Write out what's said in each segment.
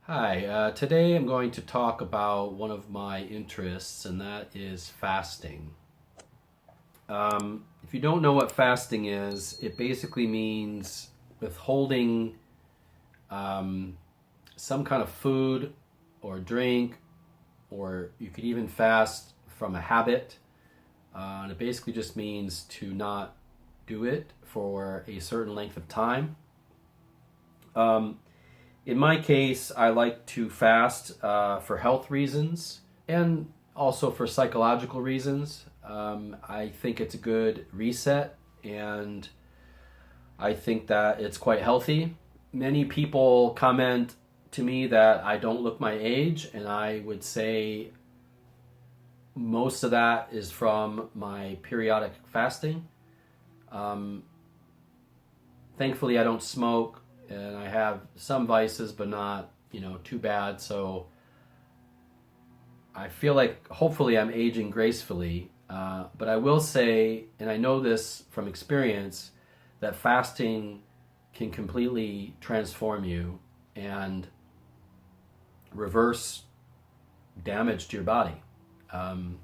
Hi, today I'm going to talk about one of my interests, and that is fasting. If you don't know what fasting is, it basically means withholding um, some kind of food or drink, or you could even fast from a habit. And it basically just means to not do it for a certain length of time. Um, In my case, I like to fast for health reasons and also for psychological reasons. I think it's a good reset, and I think that it's quite healthy. Many people comment to me that I don't look my age, and I would say most of that is from my periodic fasting. Um, Thankfully, I don't smoke, and I have some vices, but not too bad. So I feel like hopefully I'm aging gracefully. But I will say, and I know this from experience, that fasting can completely transform you and reverse damage to your body. Um,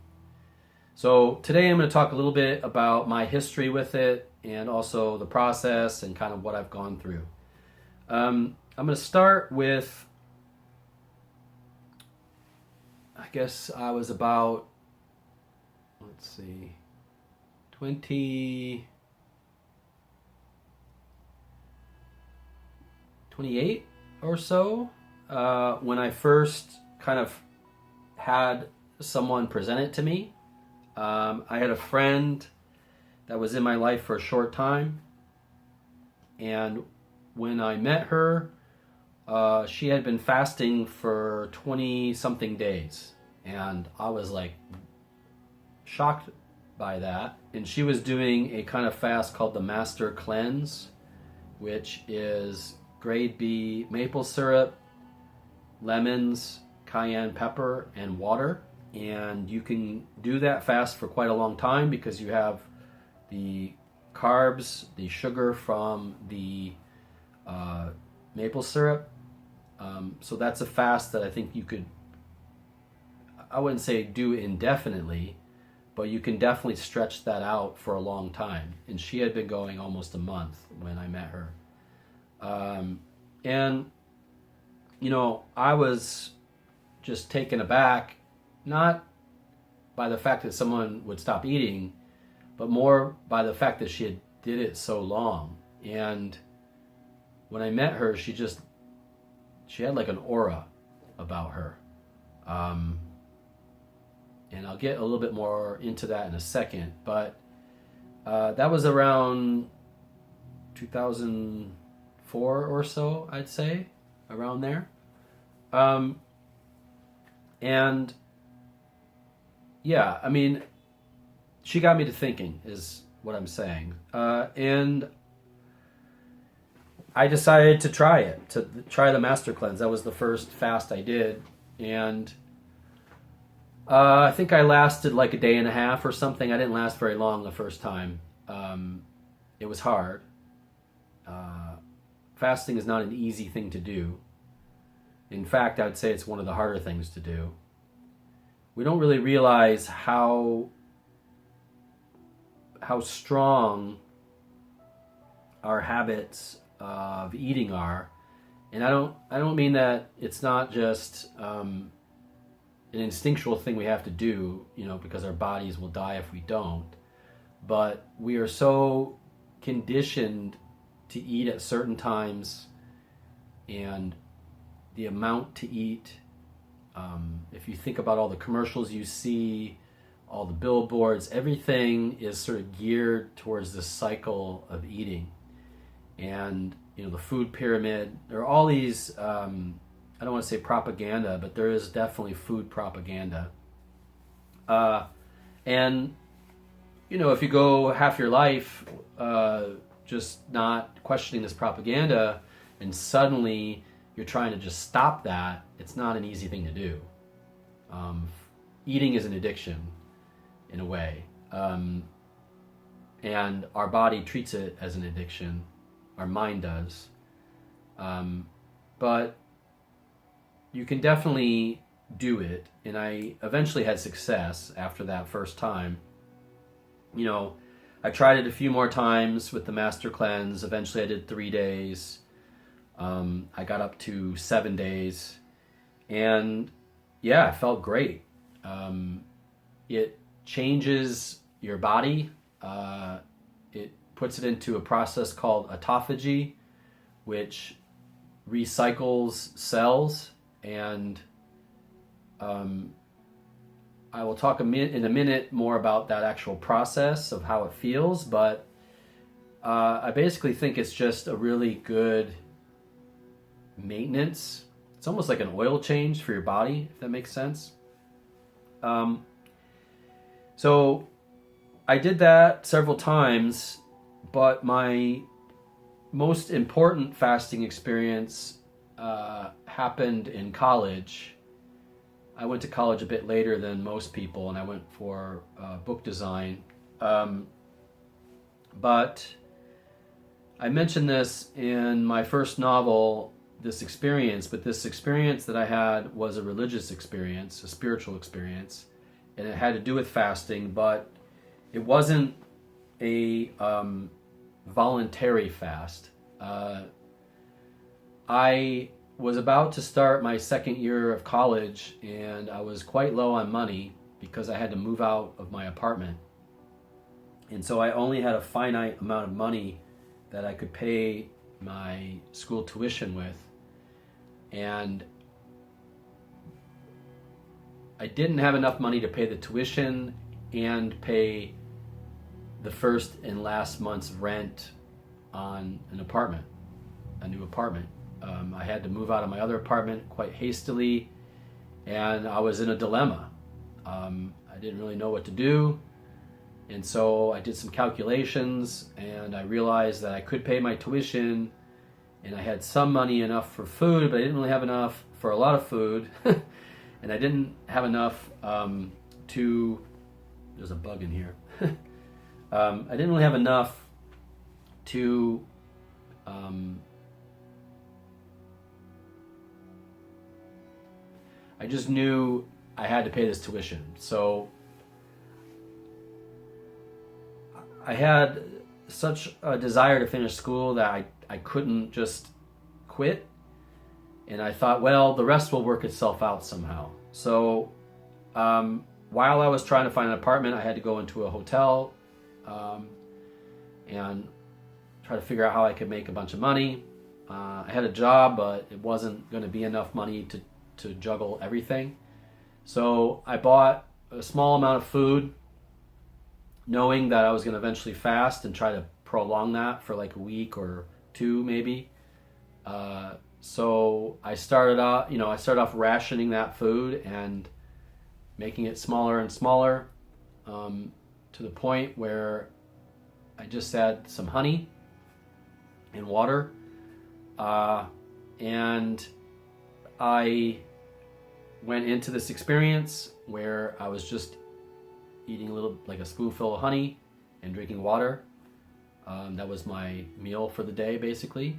so today I'm going to talk a little bit about my history with it and also the process and kind of what I've gone through. I'm going to start with, I guess I was about, let's see, 20, 28 or so, when I first kind of had someone present it to me. I had a friend that was in my life for a short time, and when I met her, she had been fasting for 20 something days, and I was like shocked by that. And she was doing a kind of fast called the Master Cleanse, which is grade B maple syrup, lemons, cayenne pepper, and water. And you can do that fast for quite a long time because you have the carbs, the sugar from the maple syrup. So that's a fast that I think you could, I wouldn't say do indefinitely, but you can definitely stretch that out for a long time. And she had been going almost a month when I met her. And, I was just taken aback, not by the fact that someone would stop eating, but more by the fact that she had did it so long. And when I met her, she had like an aura about her. Um, and I'll get a little bit more into that in a second. But that was around 2004 or so, I'd say, around there. Um, and yeah, I mean, she got me to thinking, is what I'm saying. And I decided to try the Master Cleanse. That was the first fast I did. And I think I lasted like a day and a half or something. I didn't last very long the first time. It was hard. Fasting is not an easy thing to do. In fact, I would say it's one of the harder things to do. We don't really realize how strong our habits of eating are, and I don't mean that it's not just an instinctual thing we have to do, because our bodies will die if we don't. But we are so conditioned to eat at certain times, and the amount to eat. If you think about all the commercials you see, all the billboards, everything is sort of geared towards this cycle of eating. And, the food pyramid, there are all these, I don't want to say propaganda, but there is definitely food propaganda. And, if you go half your life just not questioning this propaganda, and suddenly you're trying to just stop that, it's not an easy thing to do. Eating is an addiction in a way. And our body treats it as an addiction. Our mind does. But you can definitely do it, and I eventually had success after that first time. You know, I tried it a few more times with the Master Cleanse. Eventually I did 3 days. I got up to 7 days, and yeah, I felt great. It changes your body. It puts it into a process called autophagy, which recycles cells, and I will talk in a minute more about that actual process of how it feels, but I basically think it's just a really good maintenance. It's almost like an oil change for your body, if that makes sense. So I did that several times, but my most important fasting experience happened in college. I went to college a bit later than most people, and I went for book design. But I mentioned this in my first novel, this experience, but this experience that I had was a religious experience, a spiritual experience, and it had to do with fasting, but it wasn't a voluntary fast. I was about to start my second year of college, and I was quite low on money because I had to move out of my apartment. And so I only had a finite amount of money that I could pay my school tuition with. And I didn't have enough money to pay the tuition and pay the first and last month's rent on an apartment, a new apartment. I had to move out of my other apartment quite hastily, and I was in a dilemma. I didn't really know what to do, and so I did some calculations, and I realized that I could pay my tuition, and I had some money enough for food, but I didn't really have enough for a lot of food, and I didn't have enough to... There's a bug in here. I didn't really have enough to... I just knew I had to pay this tuition. So I had such a desire to finish school that I couldn't just quit. And I thought, well, the rest will work itself out somehow. So while I was trying to find an apartment, I had to go into a hotel and try to figure out how I could make a bunch of money. I had a job, but it wasn't going to be enough money to juggle everything. So I bought a small amount of food, knowing that I was going to eventually fast and try to prolong that for like a week or two maybe. So I started off rationing that food and making it smaller and smaller, to the point where I just had some honey and water, and I went into this experience where I was just eating a spoonful of honey and drinking water. That was my meal for the day, basically.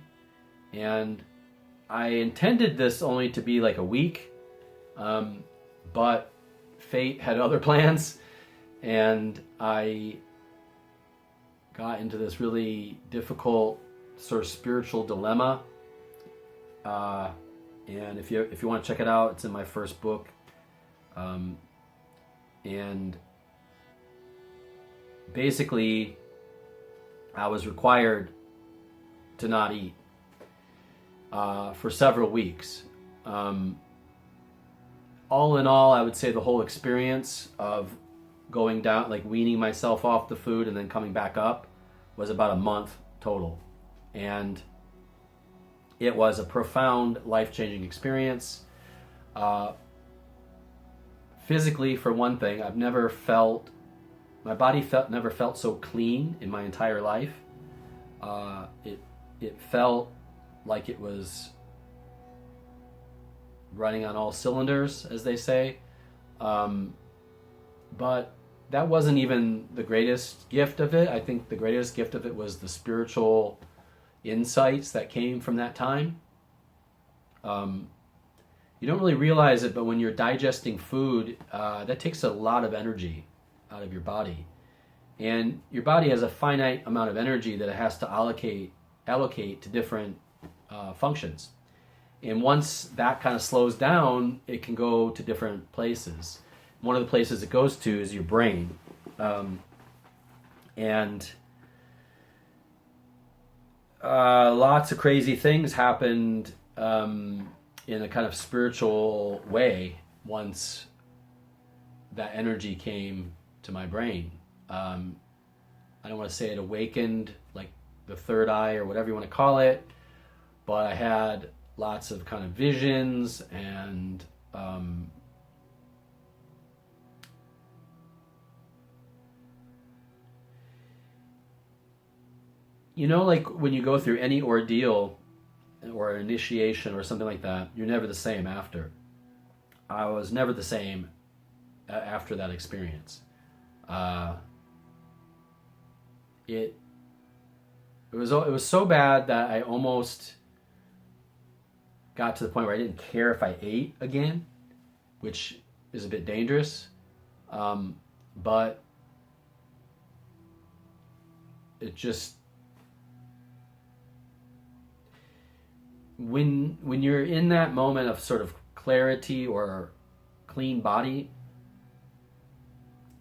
And I intended this only to be like a week, but fate had other plans, and I got into this really difficult sort of spiritual dilemma. And if you want to check it out, it's in my first book. And basically, I was required to not eat for several weeks. All in all, I would say the whole experience of going down, like weaning myself off the food and then coming back up, was about a month total. And it was a profound, life-changing experience. Physically, for one thing, my body never felt so clean in my entire life. It felt like it was running on all cylinders, as they say. But that wasn't even the greatest gift of it. I think the greatest gift of it was the spiritual insights that came from that time. you don't really realize it, but when you're digesting food, that takes a lot of energy out of your body. And your body has a finite amount of energy that it has to allocate to different functions. And once that kind of slows down, it can go to different places. One of the places it goes to is your brain. And lots of crazy things happened in a kind of spiritual way once that energy came to my brain. I don't want to say it awakened, like the third eye or whatever you want to call it, but I had lots of kind of visions and like when you go through any ordeal or initiation or something like that, you're never the same after. I was never the same after that experience. It was so bad that I almost got to the point where I didn't care if I ate again, which is a bit dangerous. But it just, when you're in that moment of sort of clarity or clean body,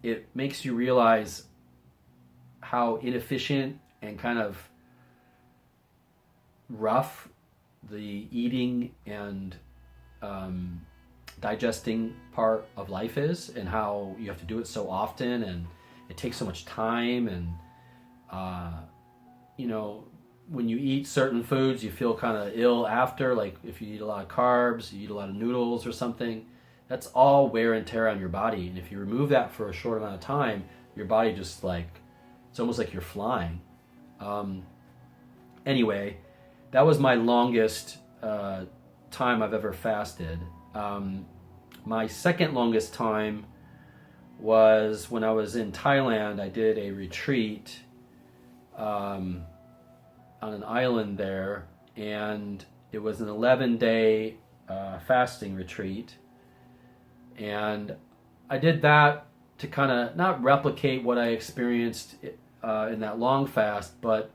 it makes you realize how inefficient and kind of rough the eating and digesting part of life is, and how you have to do it so often and it takes so much time. And when you eat certain foods, you feel kind of ill after. Like if you eat a lot of carbs, you eat a lot of noodles or something, that's all wear and tear on your body. And if you remove that for a short amount of time, your body just it's almost like you're flying. Anyway, that was my longest time I've ever fasted. My second longest time was when I was in Thailand. I did a retreat on an island there, and it was an 11-day fasting retreat. And I did that to kind of not replicate what I experienced in that long fast, but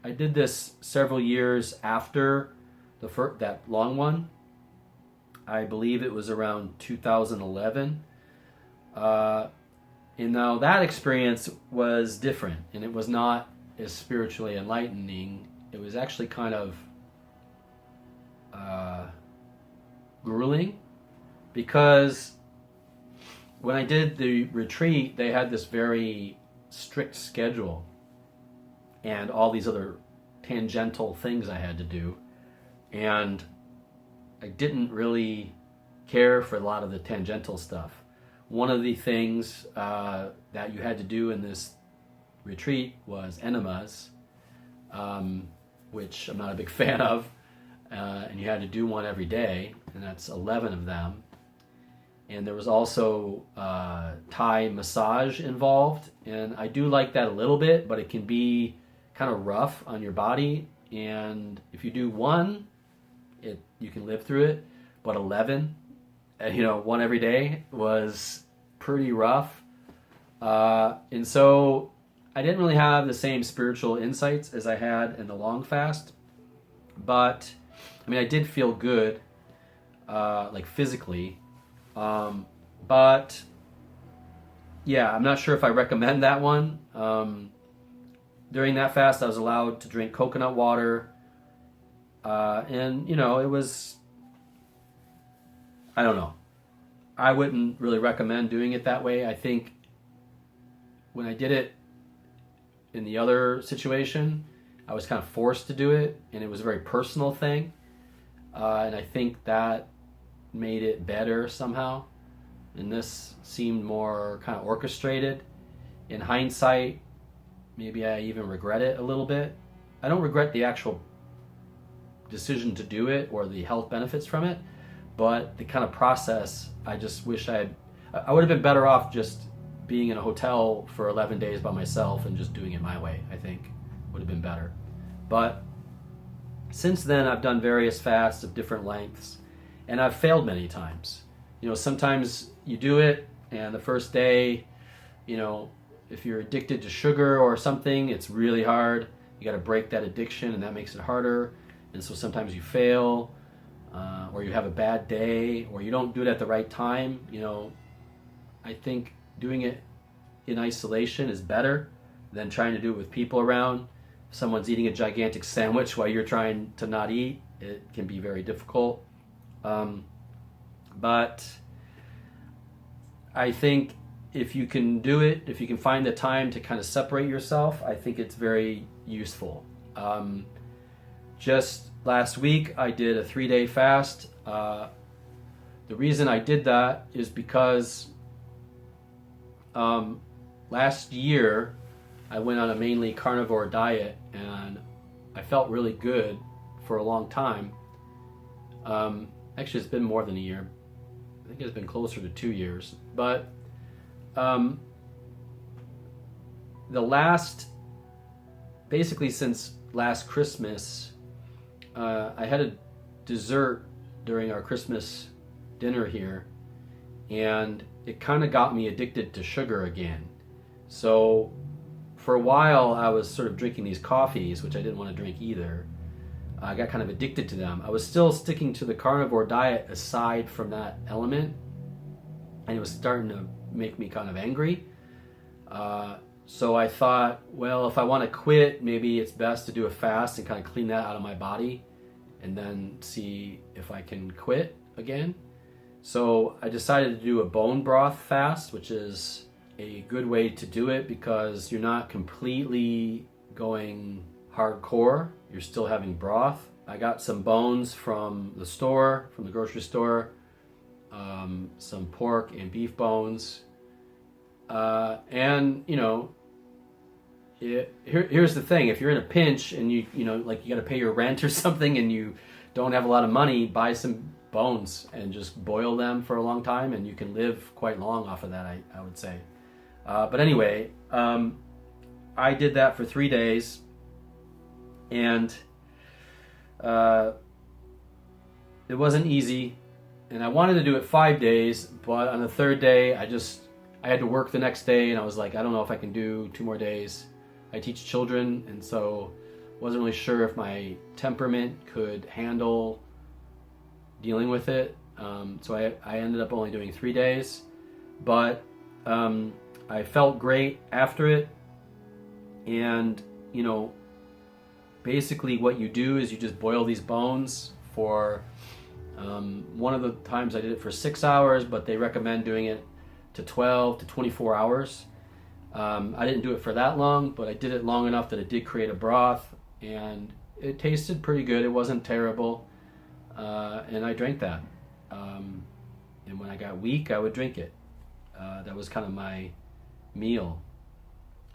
I did this several years after that long one. I believe it was around 2011. And now that experience was different, and it was not as spiritually enlightening. It was actually kind of grueling, because when I did the retreat, they had this very strict schedule and all these other tangential things I had to do. And I didn't really care for a lot of the tangential stuff. One of the things that you had to do in this retreat was enemas, which I'm not a big fan of. And you had to do one every day, and that's 11 of them. And there was also Thai massage involved, and I do like that a little bit, but it can be kind of rough on your body. And if you do one, you can live through it, but 11, one every day was pretty rough. And so I didn't really have the same spiritual insights as I had in the long fast, but I did feel good, like physically. But yeah, I'm not sure if I recommend that one. During that fast, I was allowed to drink coconut water. And it was, I don't know. I wouldn't really recommend doing it that way. I think when I did it in the other situation, I was kind of forced to do it, and it was a very personal thing. And I think that made it better somehow. And this seemed more kind of orchestrated. In hindsight, maybe I even regret it a little bit. I don't regret the actual decision to do it or the health benefits from it, but the kind of process, I just wish I would have been better off just being in a hotel for 11 days by myself and just doing it my way. I think would have been better. But since then, I've done various fasts of different lengths, And I've failed many times. Sometimes you do it, and the first day, if you're addicted to sugar or something, it's really hard. You got to break that addiction, and that makes it harder. And so sometimes you fail, or you have a bad day, or you don't do it at the right time. I think doing it in isolation is better than trying to do it with people around. If someone's eating a gigantic sandwich while you're trying to not eat, it can be very difficult. But I think if you can do it, if you can find the time to kind of separate yourself, I think it's very useful. Just last week, I did a 3-day fast. The reason I did that is because last year I went on a mainly carnivore diet, and I felt really good for a long time. Actually, it's been more than a year. I think it's been closer to 2 years. But basically since last Christmas, I had a dessert during our Christmas dinner here, and it kind of got me addicted to sugar again. So for a while, I was sort of drinking these coffees, which I didn't want to drink either. I got kind of addicted to them. I was still sticking to the carnivore diet aside from that element, and it was starting to make me kind of angry. So I thought, well, if I want to quit, maybe it's best to do a fast and kind of clean that out of my body and then see if I can quit again. So I decided to do a bone broth fast, which is a good way to do it because you're not completely going hardcore. You're still having broth. I got some bones from the grocery store, some pork and beef bones. And here's the thing: if you're in a pinch and you got to pay your rent or something, and you don't have a lot of money, buy some bones and just boil them for a long time, and you can live quite long off of that. I would say. But anyway, I did that for 3 days, and it wasn't easy. And I wanted to do it 5 days, but on the third day, I had to work the next day, and I was like, I don't know if I can do 2 more days. I teach children, and so wasn't really sure if my temperament could handle dealing with it. So I ended up only doing 3 days, but I felt great after it. And basically what you do is you just boil these bones for one of the times I did it for 6 hours, but they recommend doing it to 12 to 24 hours. I didn't do it for that long, but I did it long enough that it did create a broth, and it tasted pretty good. It wasn't terrible, and I drank that. And when I got weak, I would drink it. That was kind of my meal.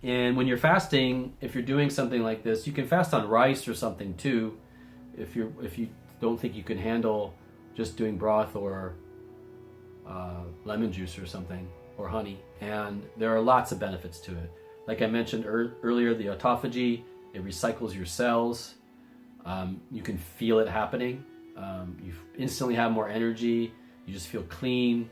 And when you're fasting, if you're doing something like this, you can fast on rice or something too, if you don't think you can handle just doing broth or lemon juice or something, or honey. And there are lots of benefits to it. Like I mentioned earlier, the autophagy, it recycles your cells. You can feel it happening. You instantly have more energy. You just feel clean.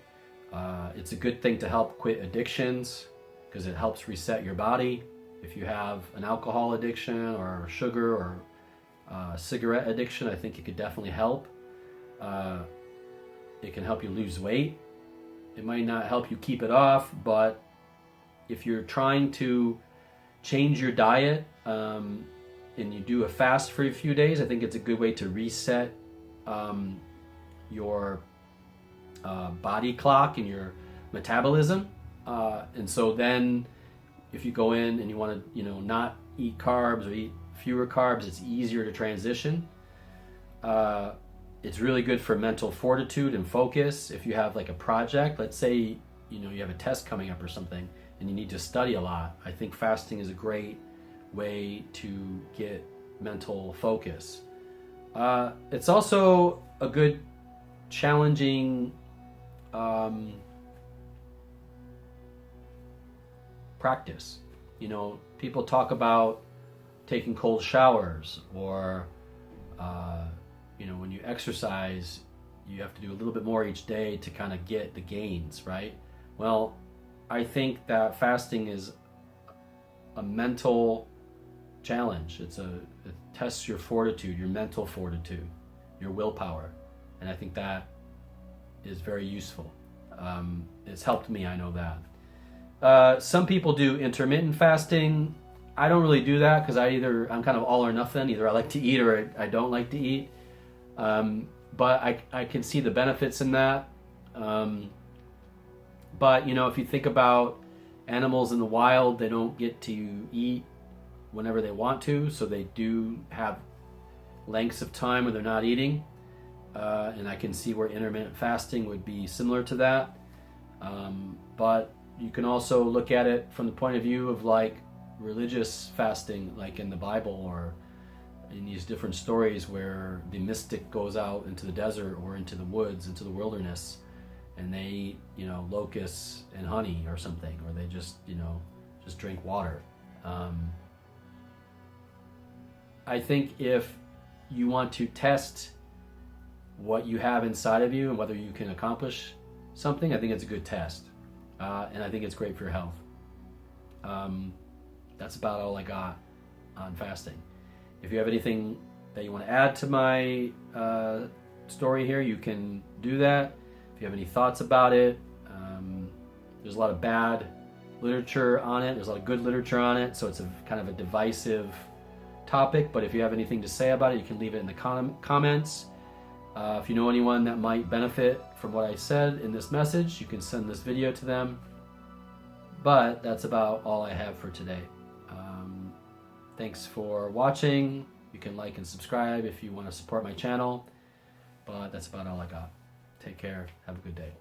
It's a good thing to help quit addictions because it helps reset your body. If you have an alcohol addiction or sugar or cigarette addiction, I think it could definitely help. It can help you lose weight. It might not help you keep it off, but if you're trying to change your diet and you do a fast for a few days, I think it's a good way to reset your body clock and your metabolism. And so then if you go in and you want to not eat carbs or eat fewer carbs, it's easier to transition. It's really good for mental fortitude and focus. If you have like a project, let's say you have a test coming up or something and you need to study a lot, I think fasting is a great way to get mental focus. It's also a good challenging practice. People talk about taking cold showers, or when you exercise, you have to do a little bit more each day to kind of get the gains, right? Well, I think that fasting is a mental challenge. It tests your fortitude, your mental fortitude, your willpower, and I think that is very useful. It's helped me, I know that. Some people do intermittent fasting. I don't really do that because I'm kind of all or nothing. Either I like to eat or I don't like to eat. But I can see the benefits in that. But, if you think about animals in the wild, they don't get to eat whenever they want to, so they do have lengths of time where they're not eating. And I can see where intermittent fasting would be similar to that. But you can also look at it from the point of view of like religious fasting, like in the Bible or in these different stories where the mystic goes out into the desert or into the woods, into the wilderness, and they eat, locusts and honey or something, or they just drink water. I think if you want to test what you have inside of you and whether you can accomplish something, I think it's a good test. And I think it's great for your health. That's about all I got on fasting. If you have anything that you want to add to my story here, you can do that. If you have any thoughts about it, there's a lot of bad literature on it. There's a lot of good literature on it, so it's a kind of a divisive topic. But if you have anything to say about it, you can leave it in the comments. If you know anyone that might benefit from what I said in this message, you can send this video to them. But that's about all I have for today. Thanks for watching. You can like and subscribe if you want to support my channel. But that's about all I got. Take care. Have a good day.